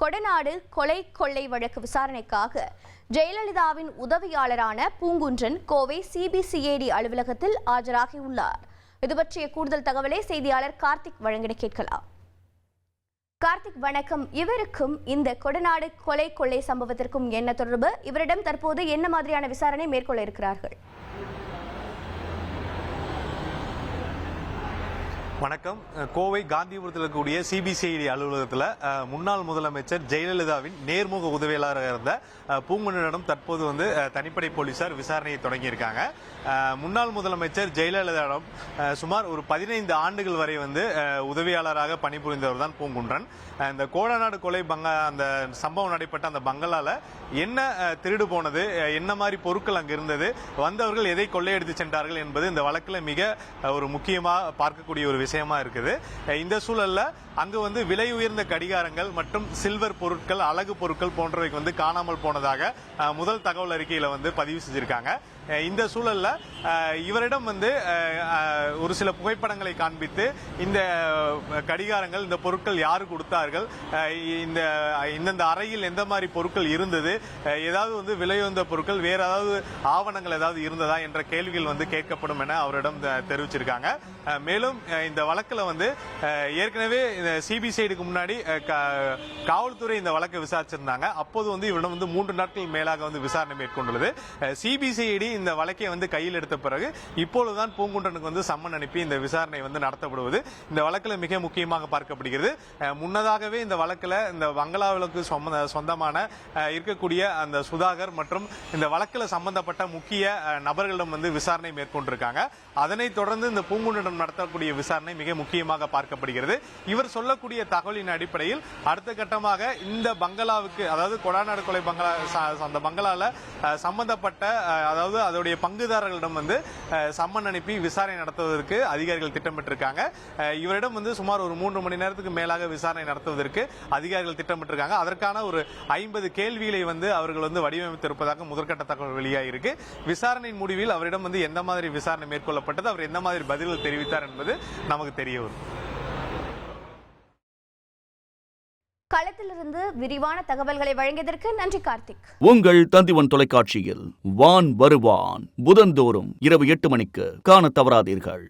கொடநாடு கொலை கொள்ளை வழக்கு விசாரணைக்காக ஜெயலலிதாவின் உதவியாளரான பூங்குன்றன் கோவை சிபிசிஐடி அலுவலகத்தில் ஆஜராகியுள்ளார். இது பற்றிய கூடுதல் தகவலை செய்தியாளர் கார்த்திக் வழங்கிட கேட்கலாம். கார்த்திக் வணக்கம். இவருக்கும் இந்த கொடநாடு கொலை கொள்ளை சம்பவத்திற்கும் என்ன தொடர்பு? இவரிடம் தற்போது என்ன மாதிரியான விசாரணை மேற்கொள்ள இருக்கிறார்கள்? வணக்கம். கோவை காந்திபுரத்தில் இருக்கக்கூடிய சிபிசிஐடி அலுவலகத்தில் முன்னாள் முதலமைச்சர் ஜெயலலிதாவின் நேர்முக உதவியாளராக இருந்த பூங்குன்றனிடம் தற்போது தனிப்படை போலீசார் விசாரணையை தொடங்கியிருக்காங்க. முன்னாள் முதலமைச்சர் ஜெயலலிதாவிடம் சுமார் ஒரு 15 ஆண்டுகள் வரை உதவியாளராக பணிபுரிந்தவர் தான் பூங்குன்றன். இந்த கோடநாடு கொலை அந்த சம்பவம் நடைபெற்ற அந்த பங்களால என்ன திருடு போனது, என்ன மாதிரி பொருட்கள் அங்கு இருந்தது, வந்தவர்கள் எதை கொள்ளையடித்து சென்றார்கள் என்பது இந்த வழக்கில் மிக ஒரு முக்கியமாக பார்க்கக்கூடிய ஒரு விஷயமா இருக்குது. இந்த சூழல்ல அங்கு விலை உயர்ந்த கடிகாரங்கள் மற்றும் சில்வர் பொருட்கள், அழகு பொருட்கள் போன்றவை காணாமல் போனதாக முதல் தகவல் அறிக்கையில பதிவு செஞ்சிருக்காங்க. இந்த சூழல்ல இவரிடம் ஒரு சில புகைப்படங்களை காண்பித்து இந்த கடிகாரங்கள், இந்த பொருட்கள் யாரு கொடுத்தார்கள், இந்த அறையில் எந்த மாதிரி பொருட்கள் இருந்தது, ஏதாவது விலை உயர்ந்த பொருட்கள், வேற ஏதாவது ஆவணங்கள் ஏதாவது இருந்ததா என்ற கேள்விகள் கேட்கப்படும் என அவரிடம் தெரிவிச்சிருக்காங்க. மேலும் இந்த வழக்குல ஏற்கனவே சிபிசிஐடிக்கு முன்னாடி காவல்துறை இந்த வழக்கை விசாரிச்சிருந்தாங்க. அப்போது இவரிடம் 3 நாட்கள் மேலாக விசாரணை மேற்கொண்டுள்ளது. சிபிசிஐடி இந்த வழக்கை கையில் எடுத்த பிறகு இப்பொழுதுதான் பூங்குன்றனுக்கு சம்மன் அனுப்பி இந்த விசாரணை நடத்தப்படுவது இந்த வழக்கில் மிக முக்கியமாக பார்க்கப்படுகிறது. முன்னதாகவே இந்த வழக்கில் இந்த பங்களாவுக்கு சொந்தமான இருக்கக்கூடிய அந்த சுதாகர் மற்றும் இந்த வழக்கில் சம்பந்தப்பட்ட முக்கிய நபர்களிடம் விசாரணை மேற்கொண்டிருக்காங்க. அதனைத் தொடர்ந்து இந்த பூங்குன்றனிடம் நடத்தக்கூடிய விசாரணை மிக முக்கியமாக பார்க்கப்படுகிறது. இவர் சொல்லக்கூடிய தகவலின் அடிப்படையில் அடுத்த கட்டமாக இந்த பங்களாவுக்கு, அதாவது கொடநாடு கொலை பங்களா, அந்த பங்களால சம்பந்தப்பட்ட அதாவது அதோடைய பங்குதாரர்களிடம் சம்மன் அனுப்பி விசாரணை நடத்துவதற்கு அதிகாரிகள் திட்டமிட்டிருக்காங்க. இவரிடம் சுமார் ஒரு 3 மணி நேரத்துக்கு மேலாக விசாரணை நடத்துவதற்கு அதிகாரிகள் திட்டமிட்டிருக்காங்க. அதற்கான ஒரு 50 கேள்விகளை அவர்கள் வடிவமைத்திருப்பதாக முதற்கட்ட தகவல் வெளியாகிருக்கு. விசாரணையின் முடிவில் அவரிடம் எந்த மாதிரி விசாரணை மேற்கொள்ளப்பட்டது, அவர் எந்த மாதிரி பதில்கள் தெரிவித்தார் என்பது நமக்கு தெரிய வரும். களத்திலிருந்து விரிவான தகவல்களை வழங்கியதற்கு நன்றி கார்த்திக். உங்கள் தந்திவன் தொலைக்காட்சியில் வான் வருவான் புதன்தோறும் இரவு 8 மணிக்கு காண தவறாதீர்கள்.